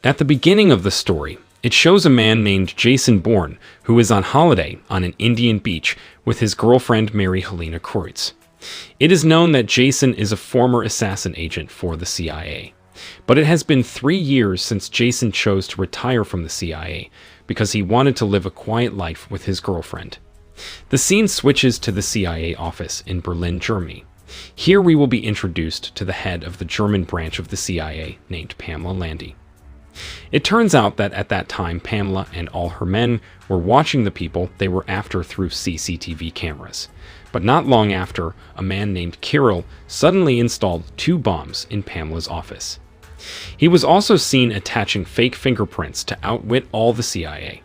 At the beginning of the story, it shows a man named Jason Bourne who is on holiday on an Indian beach with his girlfriend Mary Helena Kreutz. It is known that Jason is a former assassin agent for the CIA. But it has been 3 years since Jason chose to retire from the CIA because he wanted to live a quiet life with his girlfriend. The scene switches to the CIA office in Berlin, Germany. Here we will be introduced to the head of the German branch of the CIA named Pamela Landy. It turns out that at that time Pamela and all her men were watching the people they were after through CCTV cameras. But not long after, a man named Kirill suddenly installed 2 bombs in Pamela's office. He was also seen attaching fake fingerprints to outwit all the CIA.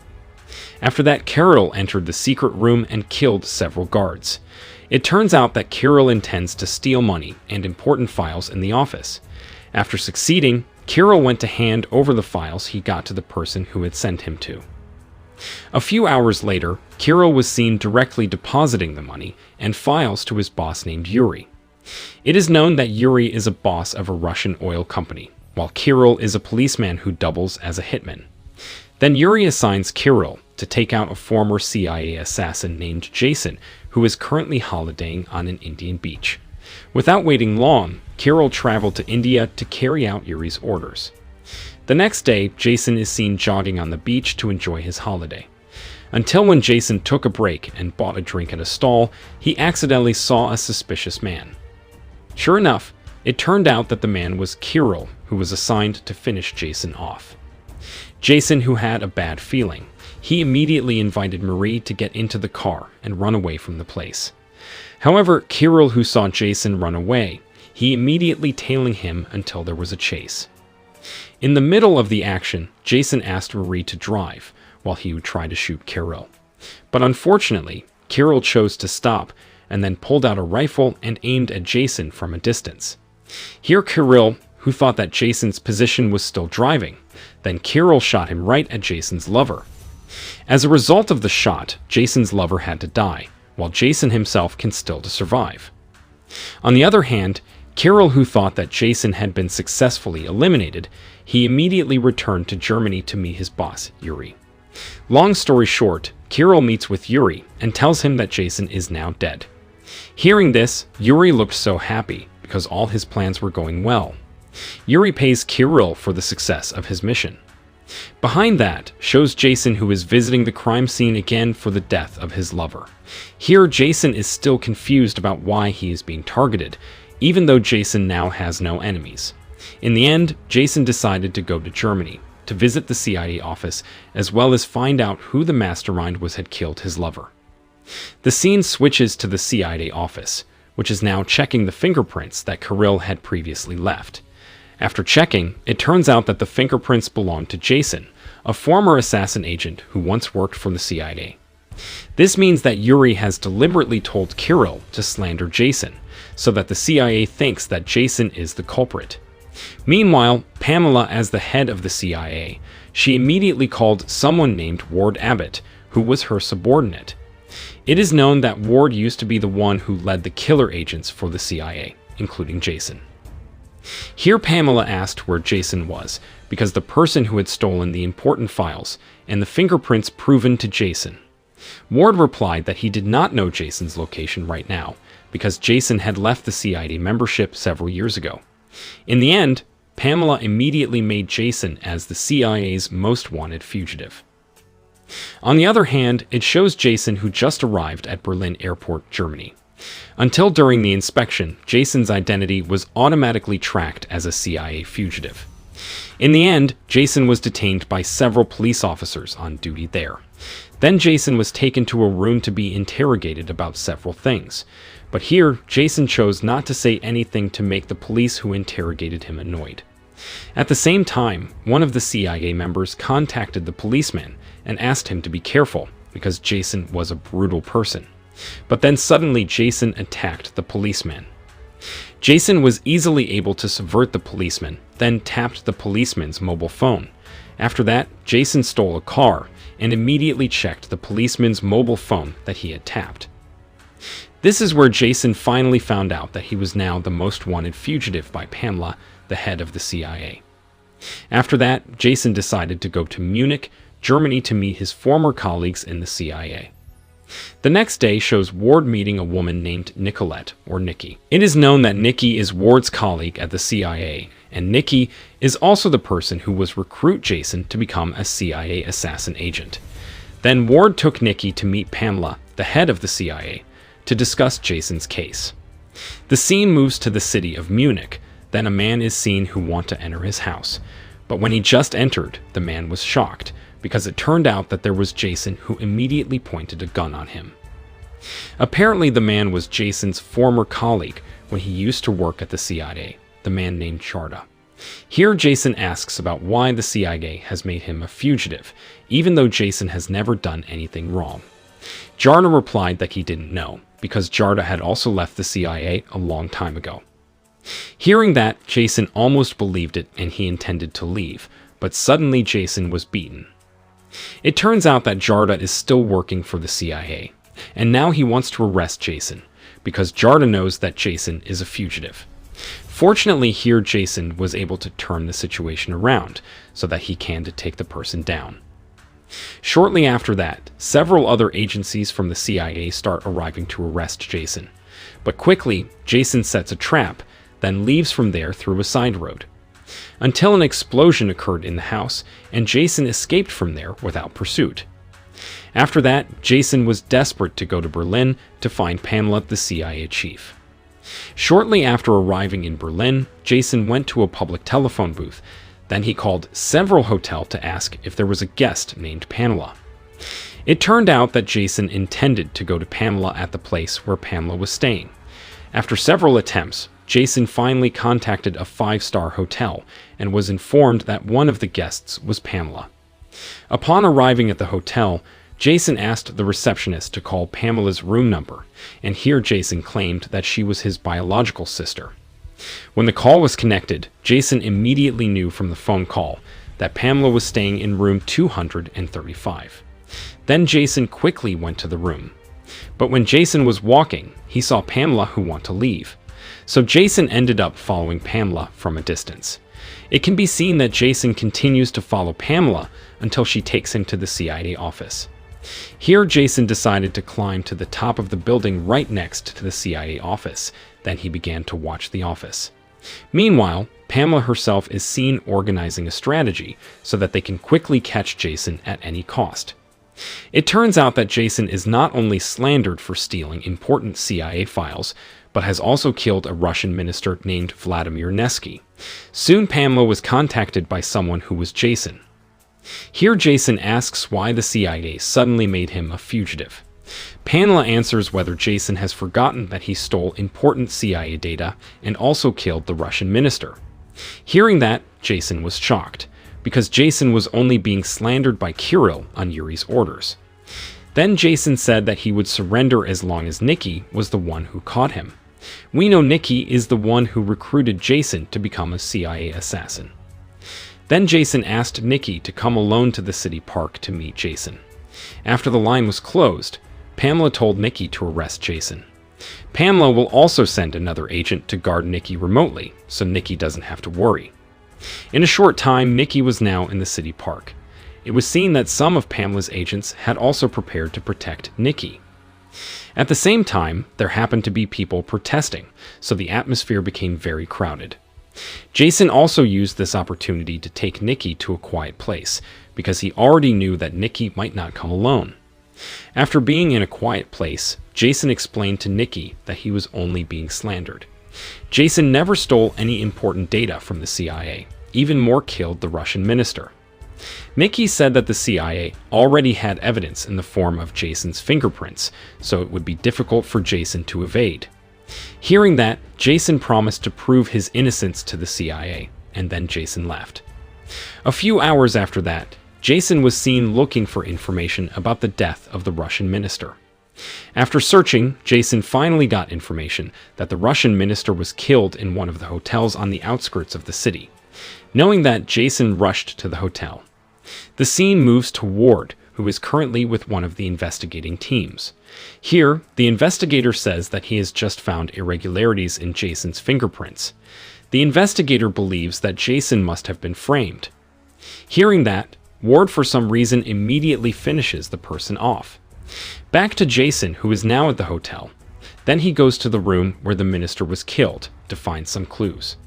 After that, Kirill entered the secret room and killed several guards. It turns out that Kirill intends to steal money and important files in the office. After succeeding, Kirill went to hand over the files he got to the person who had sent him to. A few hours later, Kirill was seen directly depositing the money and files to his boss named Yuri. It is known that Yuri is a boss of a Russian oil company, while Kirill is a policeman who doubles as a hitman. Then Yuri assigns Kirill to take out a former CIA assassin named Jason, who is currently holidaying on an Indian beach. Without waiting long, Kirill traveled to India to carry out Yuri's orders. The next day, Jason is seen jogging on the beach to enjoy his holiday. Until when Jason took a break and bought a drink at a stall, he accidentally saw a suspicious man. Sure enough, it turned out that the man was Kirill, who was assigned to finish Jason off. Jason, who had a bad feeling, he immediately invited Marie to get into the car and run away from the place. However, Kirill, who saw Jason run away, he immediately tailing him until there was a chase. In the middle of the action, Jason asked Marie to drive, while he would try to shoot Kirill. But unfortunately, Kirill chose to stop, and then pulled out a rifle and aimed at Jason from a distance. Here Kirill, who thought that Jason's position was still driving, then Kirill shot him right at Jason's lover. As a result of the shot, Jason's lover had to die, while Jason himself can still survive. On the other hand, Kirill, who thought that Jason had been successfully eliminated, he immediately returned to Germany to meet his boss, Yuri. Long story short, Kirill meets with Yuri and tells him that Jason is now dead. Hearing this, Yuri looked so happy because all his plans were going well. Yuri pays Kirill for the success of his mission. Behind that shows Jason, who is visiting the crime scene again for the death of his lover. Here, Jason is still confused about why he is being targeted, even though Jason now has no enemies. In the end, Jason decided to go to Germany to visit the CIA office, as well as find out who the mastermind was had killed his lover. The scene switches to the CIA office, which is now checking the fingerprints that Kirill had previously left. After checking, it turns out that the fingerprints belong to Jason, a former assassin agent who once worked for the CIA. This means that Yuri has deliberately told Kirill to slander Jason, so that the CIA thinks that Jason is the culprit. Meanwhile, Pamela, as the head of the CIA, she immediately called someone named Ward Abbott, who was her subordinate. It is known that Ward used to be the one who led the killer agents for the CIA, including Jason. Here Pamela asked where Jason was, because the person who had stolen the important files and the fingerprints proven to Jason. Ward replied that he did not know Jason's location right now, because Jason had left the CIA membership several years ago. In the end, Pamela immediately made Jason as the CIA's most wanted fugitive. On the other hand, it shows Jason, who just arrived at Berlin Airport, Germany. Until during the inspection, Jason's identity was automatically tracked as a CIA fugitive. In the end, Jason was detained by several police officers on duty there. Then Jason was taken to a room to be interrogated about several things. But here, Jason chose not to say anything to make the police who interrogated him annoyed. At the same time, one of the CIA members contacted the policeman and asked him to be careful, because Jason was a brutal person. But then suddenly Jason attacked the policeman. Jason was easily able to subvert the policeman, then tapped the policeman's mobile phone. After that, Jason stole a car and immediately checked the policeman's mobile phone that he had tapped. This is where Jason finally found out that he was now the most wanted fugitive by Pamela, the head of the CIA. After that, Jason decided to go to Munich, Germany to meet his former colleagues in the CIA. The next day shows Ward meeting a woman named Nicolette, or Nikki. It is known that Nikki is Ward's colleague at the CIA, and Nikki is also the person who was recruit Jason to become a CIA assassin agent. Then Ward took Nikki to meet Pamela, the head of the CIA, to discuss Jason's case. The scene moves to the city of Munich. Then a man is seen who wants to enter his house. But when he just entered, the man was shocked, because it turned out that there was Jason, who immediately pointed a gun on him. Apparently the man was Jason's former colleague when he used to work at the CIA, the man named Jarda. Here Jason asks about why the CIA has made him a fugitive, even though Jason has never done anything wrong. Jarda replied that he didn't know, because Jarda had also left the CIA a long time ago. Hearing that, Jason almost believed it and he intended to leave, but suddenly Jason was beaten. It turns out that Jarda is still working for the CIA, and now he wants to arrest Jason, because Jarda knows that Jason is a fugitive. Fortunately, here Jason was able to turn the situation around, so that he can take the person down. Shortly after that, several other agencies from the CIA start arriving to arrest Jason. But quickly, Jason sets a trap, then leaves from there through a side road. Until an explosion occurred in the house, and Jason escaped from there without pursuit. After that, Jason was desperate to go to Berlin to find Pamela, the CIA chief. Shortly after arriving in Berlin, Jason went to a public telephone booth. Then he called several hotels to ask if there was a guest named Pamela. It turned out that Jason intended to go to Pamela at the place where Pamela was staying. After several attempts, Jason finally contacted a 5-star hotel and was informed that one of the guests was Pamela. Upon arriving at the hotel, Jason asked the receptionist to call Pamela's room number, and here Jason claimed that she was his biological sister. When the call was connected, Jason immediately knew from the phone call that Pamela was staying in room 235. Then Jason quickly went to the room. But when Jason was walking, he saw Pamela who wanted to leave. So Jason ended up following Pamela from a distance. It can be seen that Jason continues to follow Pamela until she takes him to the CIA office. Here Jason decided to climb to the top of the building right next to the CIA office. Then he began to watch the office. Meanwhile, Pamela herself is seen organizing a strategy so that they can quickly catch Jason at any cost. It turns out that Jason is not only slandered for stealing important CIA files, but has also killed a Russian minister named Vladimir Nevsky. Soon Pamela was contacted by someone who was Jason. Here Jason asks why the CIA suddenly made him a fugitive. Pamela answers whether Jason has forgotten that he stole important CIA data and also killed the Russian minister. Hearing that, Jason was shocked, because Jason was only being slandered by Kirill on Yuri's orders. Then Jason said that he would surrender as long as Nikki was the one who caught him. We know Nikki is the one who recruited Jason to become a CIA assassin. Then Jason asked Nikki to come alone to the city park to meet Jason. After the line was closed, Pamela told Nikki to arrest Jason. Pamela will also send another agent to guard Nikki remotely, so Nikki doesn't have to worry. In a short time, Nikki was now in the city park. It was seen that some of Pamela's agents had also prepared to protect Nikki. At the same time, there happened to be people protesting, so the atmosphere became very crowded. Jason also used this opportunity to take Nikki to a quiet place, because he already knew that Nikki might not come alone. After being in a quiet place, Jason explained to Nikki that he was only being slandered. Jason never stole any important data from the CIA, even more killed the Russian minister. Nikki said that the CIA already had evidence in the form of Jason's fingerprints, so it would be difficult for Jason to evade. Hearing that, Jason promised to prove his innocence to the CIA, and then Jason left. A few hours after that, Jason was seen looking for information about the death of the Russian minister. After searching, Jason finally got information that the Russian minister was killed in one of the hotels on the outskirts of the city. Knowing that, Jason rushed to the hotel. The scene moves to Ward, who is currently with one of the investigating teams. Here, the investigator says that he has just found irregularities in Jason's fingerprints. The investigator believes that Jason must have been framed. Hearing that, Ward for some reason immediately finishes the person off. Back to Jason, who is now at the hotel. Then he goes to the room where the minister was killed to find some clues.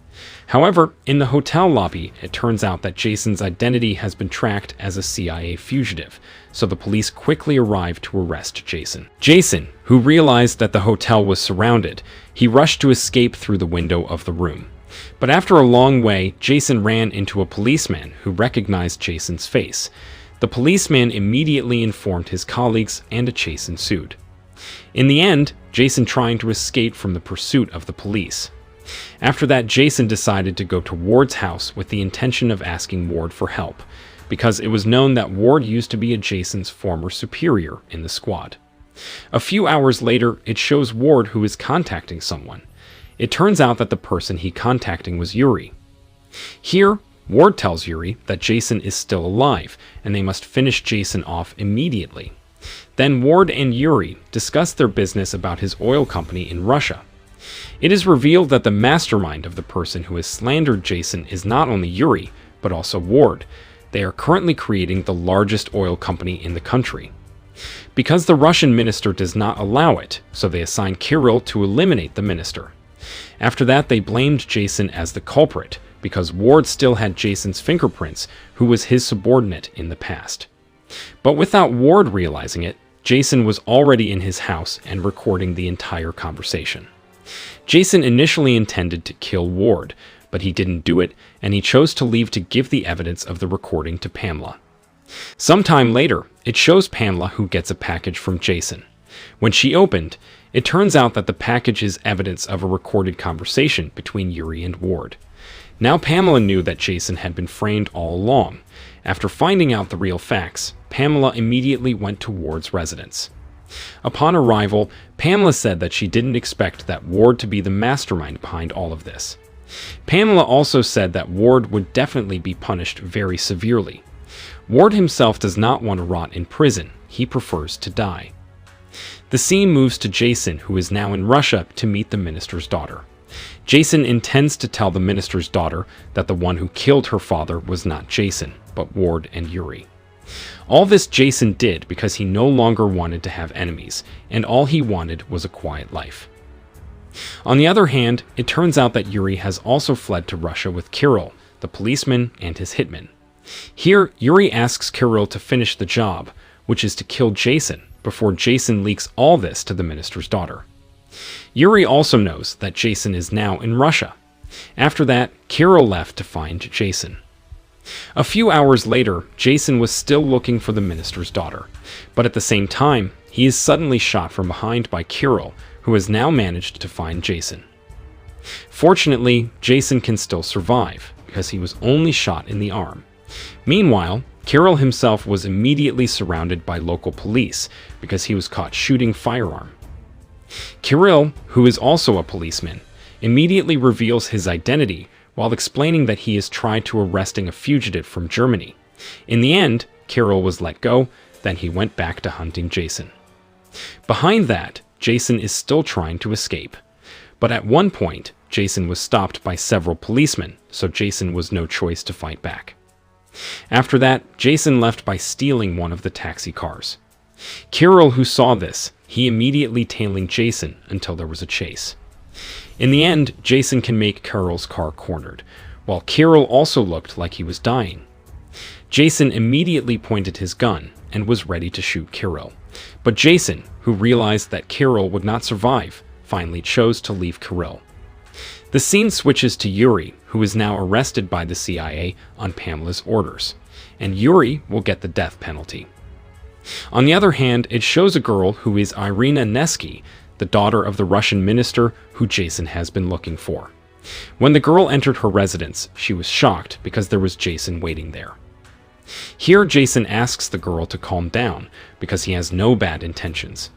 However, in the hotel lobby, it turns out that Jason's identity has been tracked as a CIA fugitive, so the police quickly arrive to arrest Jason. Jason, who realized that the hotel was surrounded, he rushed to escape through the window of the room. But after a long way, Jason ran into a policeman who recognized Jason's face. The policeman immediately informed his colleagues and a chase ensued. In the end, Jason trying to escape from the pursuit of the police. After that, Jason decided to go to Ward's house with the intention of asking Ward for help, because it was known that Ward used to be Jason's former superior in the squad. A few hours later, it shows Ward who is contacting someone. It turns out that the person he contacting was Yuri. Here, Ward tells Yuri that Jason is still alive, and they must finish Jason off immediately. Then Ward and Yuri discuss their business about his oil company in Russia. It is revealed that the mastermind of the person who has slandered Jason is not only Yuri, but also Ward. They are currently creating the largest oil company in the country. Because the Russian minister does not allow it, so they assign Kirill to eliminate the minister. After that, they blamed Jason as the culprit, because Ward still had Jason's fingerprints, who was his subordinate in the past. But without Ward realizing it, Jason was already in his house and recording the entire conversation. Jason initially intended to kill Ward, but he didn't do it, and he chose to leave to give the evidence of the recording to Pamela. Sometime later, it shows Pamela who gets a package from Jason. When she opened, it turns out that the package is evidence of a recorded conversation between Yuri and Ward. Now Pamela knew that Jason had been framed all along. After finding out the real facts, Pamela immediately went to Ward's residence. Upon arrival, Pamela said that she didn't expect that Ward to be the mastermind behind all of this. Pamela also said that Ward would definitely be punished very severely. Ward himself does not want to rot in prison. He prefers to die. The scene moves to Jason, who is now in Russia to meet the minister's daughter. Jason intends to tell the minister's daughter that the one who killed her father was not Jason, but Ward and Yuri. All this Jason did because he no longer wanted to have enemies, and all he wanted was a quiet life. On the other hand, it turns out that Yuri has also fled to Russia with Kirill, the policeman, and his hitman. Here, Yuri asks Kirill to finish the job, which is to kill Jason, before Jason leaks all this to the minister's daughter. Yuri also knows that Jason is now in Russia. After that, Kirill left to find Jason. A few hours later, Jason was still looking for the minister's daughter, but at the same time, he is suddenly shot from behind by Kirill, who has now managed to find Jason. Fortunately, Jason can still survive, because he was only shot in the arm. Meanwhile, Kirill himself was immediately surrounded by local police, because he was caught shooting firearm. Kirill, who is also a policeman, immediately reveals his identity while explaining that he has tried to arresting a fugitive from Germany. In the end, Kirill was let go, then he went back to hunting Jason. Behind that, Jason is still trying to escape. But at one point, Jason was stopped by several policemen, so Jason was no choice to fight back. After that, Jason left by stealing one of the taxi cars. Kirill, who saw this, he immediately tailing Jason until there was a chase. In the end, Jason can make Kirill's car cornered, while Kirill also looked like he was dying. Jason immediately pointed his gun and was ready to shoot Kirill. But Jason, who realized that Kirill would not survive, finally chose to leave Kirill. The scene switches to Yuri, who is now arrested by the CIA on Pamela's orders, and Yuri will get the death penalty. On the other hand, it shows a girl who is Irina Nevsky, the daughter of the Russian minister who Jason has been looking for. When the girl entered her residence, she was shocked because there was Jason waiting there. Here, Jason asks the girl to calm down because he has no bad intentions.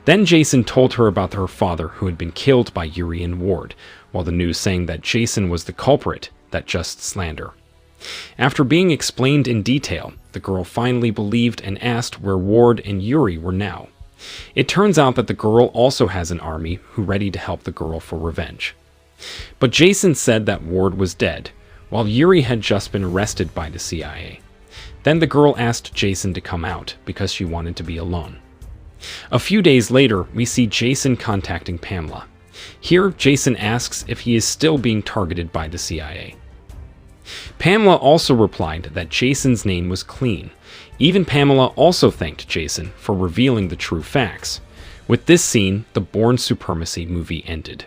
Then Jason told her about her father who had been killed by Yuri and Ward, while the news saying that Jason was the culprit, that just slander. After being explained in detail, the girl finally believed and asked where Ward and Yuri were now. It turns out that the girl also has an army who ready to help the girl for revenge. But Jason said that Ward was dead, while Yuri had just been arrested by the CIA. Then the girl asked Jason to come out because she wanted to be alone. A few days later, we see Jason contacting Pamela. Here, Jason asks if he is still being targeted by the CIA. Pamela also replied that Jason's name was clean. Even Pamela also thanked Jason for revealing the true facts. With this scene, the Bourne Supremacy movie ended.